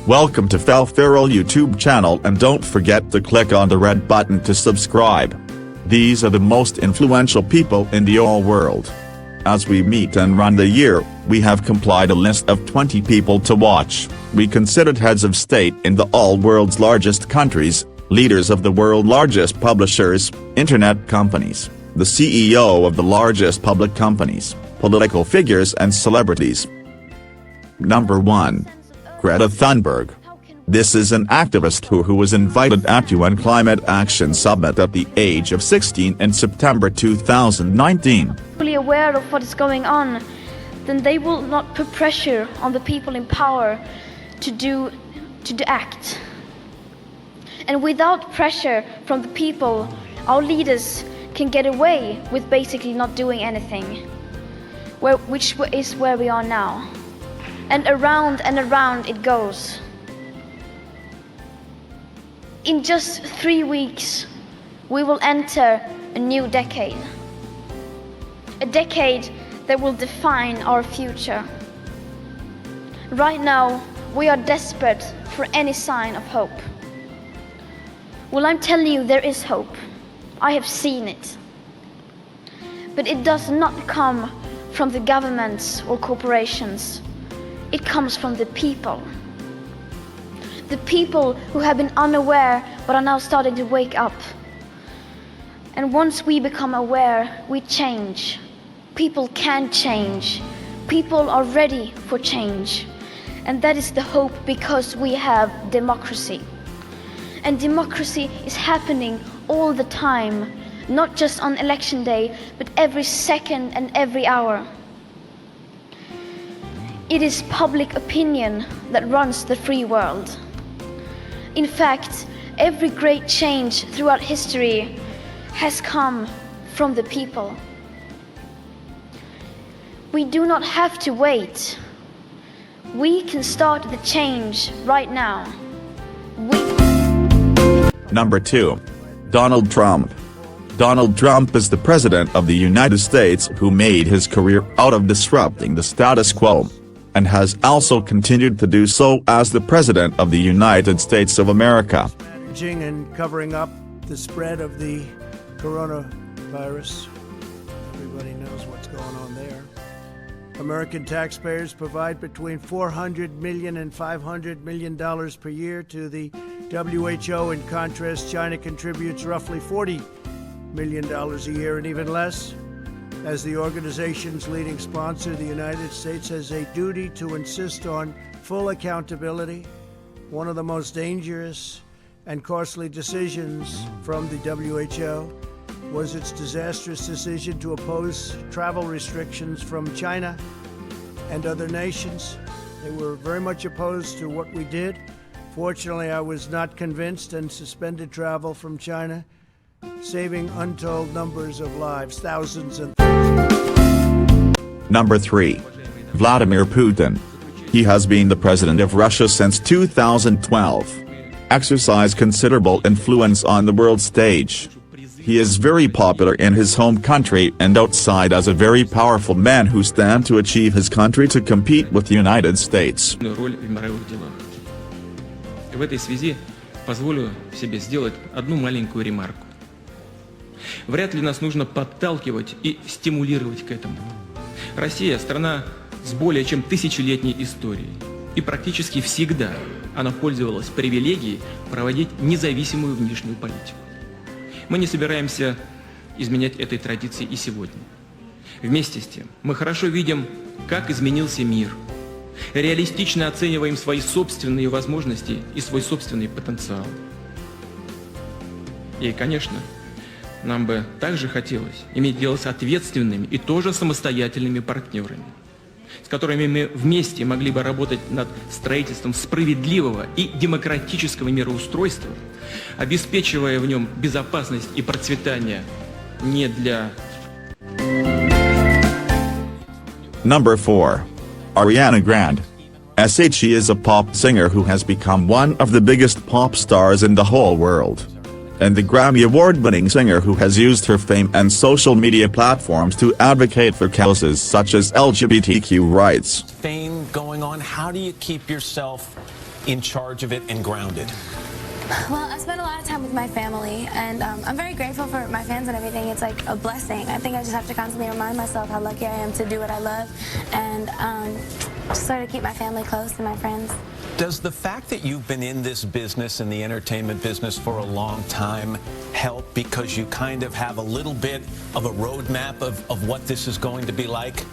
Welcome to Falferrol YouTube channel, and don't forget to click on the red button to subscribe. These are the most influential people in the whole world. As we meet and run the year, we have compiled a list of 20 people to watch. We considered heads of state in the all world's largest countries, leaders of the world's largest publishers, internet companies, the CEO of the largest public companies, political figures and celebrities. Number 1. Greta Thunberg. This is an activist who was invited at UN Climate Action Summit at the age of 16 in September 2019. Fully aware of what is going on, then they will not put pressure on the people in power to act. And without pressure from the people, our leaders can get away with basically not doing anything, which is where we are now. And around it goes. In just 3 weeks, we will enter a new decade. A decade that will define our future. Right now, we are desperate for any sign of hope. Well, I'm telling you, there is hope. I have seen it. But it does not come from the governments or corporations. It comes from the people. The people who have been unaware but are now starting to wake up. And once we become aware, we change. People can change. People are ready for change. And that is the hope, because we have democracy. And democracy is happening all the time, not just on election day, but every second and every hour. It is public opinion that runs the free world. In fact, every great change throughout history has come from the people. We do not have to wait. We can start the change right now. Number 2. Donald Trump. Donald Trump is the President of the United States who made his career out of disrupting the status quo, and has also continued to do so as the President of the United States of America. Managing and covering up the spread of the coronavirus. Everybody knows what's going on there. American taxpayers provide between $400 million and $500 million per year to the WHO. In contrast, China contributes roughly $40 million a year, and even less. As the organization's leading sponsor, the United States has a duty to insist on full accountability. One of the most dangerous and costly decisions from the WHO was its disastrous decision to oppose travel restrictions from China and other nations. They were very much opposed to what we did. Fortunately, I was not convinced and suspended travel from China, saving untold numbers of lives, thousands and thousands. Number 3. Vladimir Putin. He has been the president of Russia since 2012. Exercised considerable influence on the world stage. He is very popular in his home country and outside as a very powerful man who stands to achieve his country to compete with the United States. В этой связи позволю себе сделать одну маленькую ремарку. Вряд ли нас нужно подталкивать и стимулировать к этому. Россия – страна с более чем тысячелетней историей, и практически всегда она пользовалась привилегией проводить независимую внешнюю политику. Мы не собираемся изменять этой традиции и сегодня. Вместе с тем, мы хорошо видим, как изменился мир, реалистично оцениваем свои собственные возможности и свой собственный потенциал. И, конечно, нам бы также хотелось иметь дело с ответственными и тоже самостоятельными партнерами, с которыми мы вместе могли бы работать над строительством справедливого и демократического мироустройства, обеспечивая в нем безопасность и процветание не для... Number 4. Ariana Grande. She is a pop singer who has become one of the biggest pop stars in the whole world. And the Grammy Award-winning singer who has used her fame and social media platforms to advocate for causes such as LGBTQ rights. Fame going on, how do you keep yourself in charge of it and grounded? Well, I spend a lot of time with my family, and I'm very grateful for my fans and everything. It's like a blessing. I think I just have to constantly remind myself how lucky I am to do what I love, and just sort of keep my family close and my friends. Does the fact that you've been in this business, in the entertainment business, for a long time help because you kind of have a little bit of a roadmap of what this is going to be like?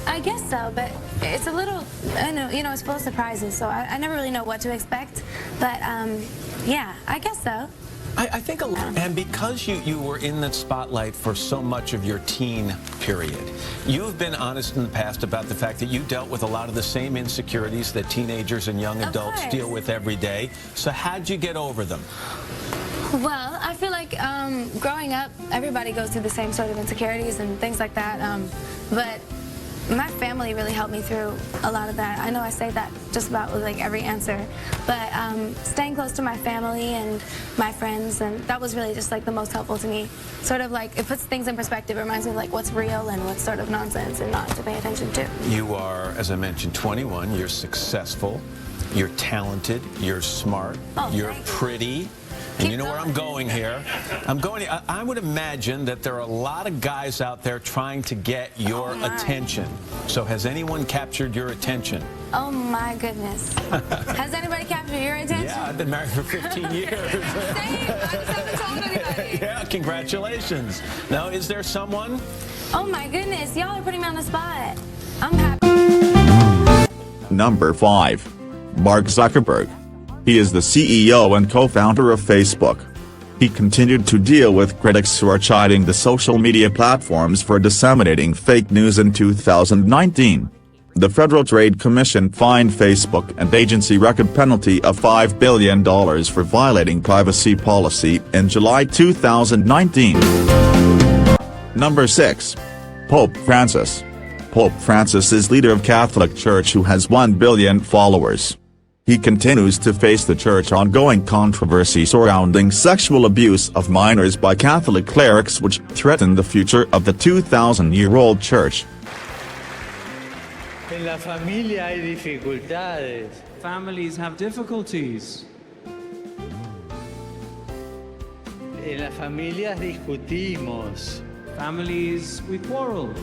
I guess so, but it's a little, I know, it's full of surprises, so I never really know what to expect, but yeah, I guess so. I think a lot, and because you were in the spotlight for so much of your teen period, you've been honest in the past about the fact that you dealt with a lot of the same insecurities that teenagers and young adults deal with every day. So how'd you get over them? Well, I feel like growing up, everybody goes through the same sort of insecurities and things like that, but my family really helped me through a lot of that. I know I say that just about with like every answer, but staying close to my family and my friends, and that was really just like the most helpful to me. Sort of like, it puts things in perspective. It reminds me of like what's real and what's sort of nonsense and not to pay attention to. You are, as I mentioned, 21. You're successful. You're talented. You're smart. You're pretty. And you know where I'm going here. I would imagine that there are a lot of guys out there trying to get your attention. So has anyone captured your attention? Oh my goodness. Has anybody captured your attention? Yeah, I've been married for 15 years. Same, I just haven't told anybody. Yeah, congratulations. Now, is there someone? Oh my goodness, y'all are putting me on the spot. I'm happy. Number 5. Mark Zuckerberg. He is the CEO and co-founder of Facebook. He continued to deal with critics who are chiding the social media platforms for disseminating fake news in 2019. The Federal Trade Commission fined Facebook and agency record penalty of $5 billion for violating privacy policy in July 2019. Number 6. Pope Francis. Pope Francis is leader of Catholic Church who has 1 billion followers. He continues to face the church's ongoing controversy surrounding sexual abuse of minors by Catholic clerics which threaten the future of the 2,000-year-old church. En la familia hay dificultades. Families have difficulties. En las familias discutimos. Families, we quarrel.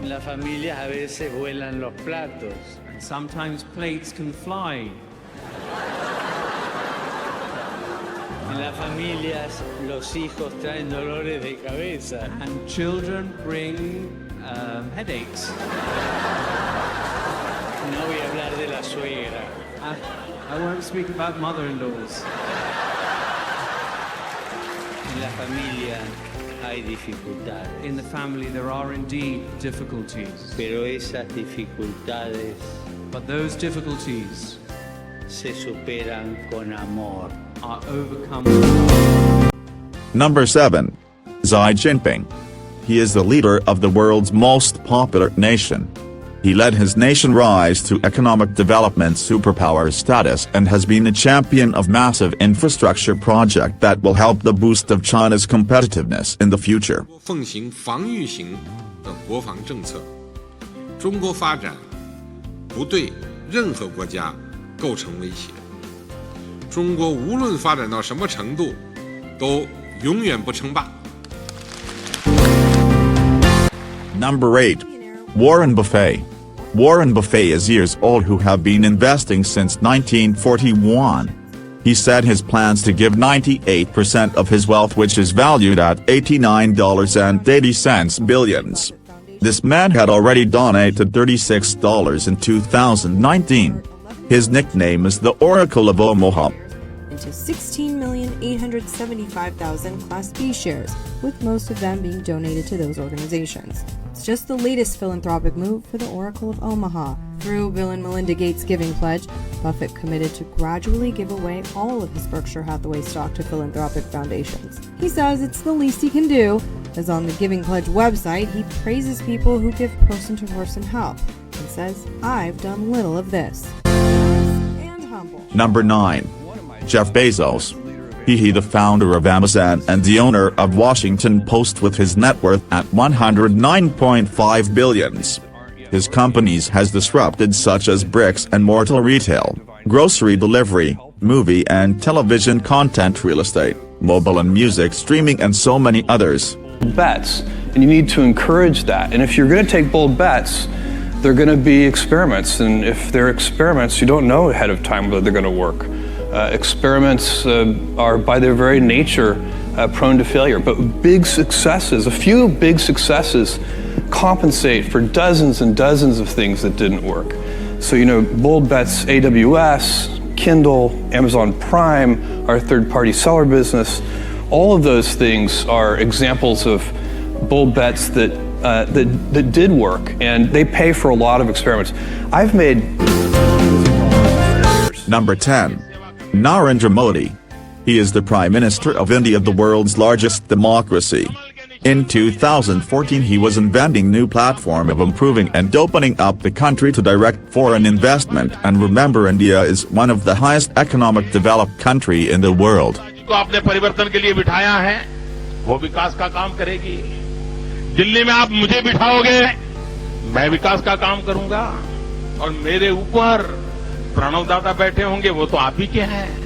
En las familias a veces vuelan los platos. And sometimes plates can fly. En las familias los hijos traen dolores de cabeza. And children bring headaches. No voy a hablar de la suegra. I won't speak about mother-in-laws. En la familia hay dificultades. In the family there are indeed difficulties. Pero esas dificultades But those difficulties se superan con amor. are overcome. Number 7. Xi Jinping. He is the leader of the world's most popular nation. He led his nation rise to economic development superpower status and has been a champion of massive infrastructure project that will help the boost of China's competitiveness in the future. 奉行防御型的国防政策，中国发展不对任何国家构成威胁。中国无论发展到什么程度，都永远不称霸。 Number 8. Warren Buffett. Warren Buffett is years old who have been investing since 1941. He said his plans to give 98% of his wealth, which is valued at $89.80 billions. This man had already donated $36 in 2019. His nickname is the Oracle of Omaha. Into 16,875,000 Class B shares, with most of them being donated to those organizations. It's just the latest philanthropic move for the Oracle of Omaha. Through Bill and Melinda Gates Giving Pledge, Buffett committed to gradually give away all of his Berkshire Hathaway stock to philanthropic foundations. He says it's the least he can do, as on the Giving Pledge website, he praises people who give person-to-person help, and says, "I've done little of this." And humble. Number 9. Jeff Bezos. He the founder of Amazon and the owner of Washington Post with his net worth at $109.5 billion. his companies has disrupted such as bricks and mortar retail, grocery delivery, movie and television content, real estate, mobile and music streaming, and so many others. Bets, and you need to encourage that. And if you're going to take bold bets, they're going to be experiments, and if they're experiments, you don't know ahead of time whether they're going to work. Experiments are by their very nature prone to failure, but big successes, a few big successes compensate for dozens and dozens of things that didn't work. So, you know, bold bets, AWS, Kindle, Amazon Prime, our third-party seller business, all of those things are examples of bold bets that did work, and they pay for a lot of experiments. I've made... Number 10. Narendra Modi. He is the Prime Minister of India, the world's largest democracy. In 2014 he was inventing new platform of improving and opening up the country to direct foreign investment, and remember, India is one of the highest economic developed country in the world. आपने परिवर्तन के लिए बिठाया है, वो विकास का काम करेगी। दिल्ली में आप मुझे बिठाओगे, मैं विकास का काम करूंगा, और मेरे ऊपर प्रणवदाता बैठे होंगे, वो तो आप ही के हैं।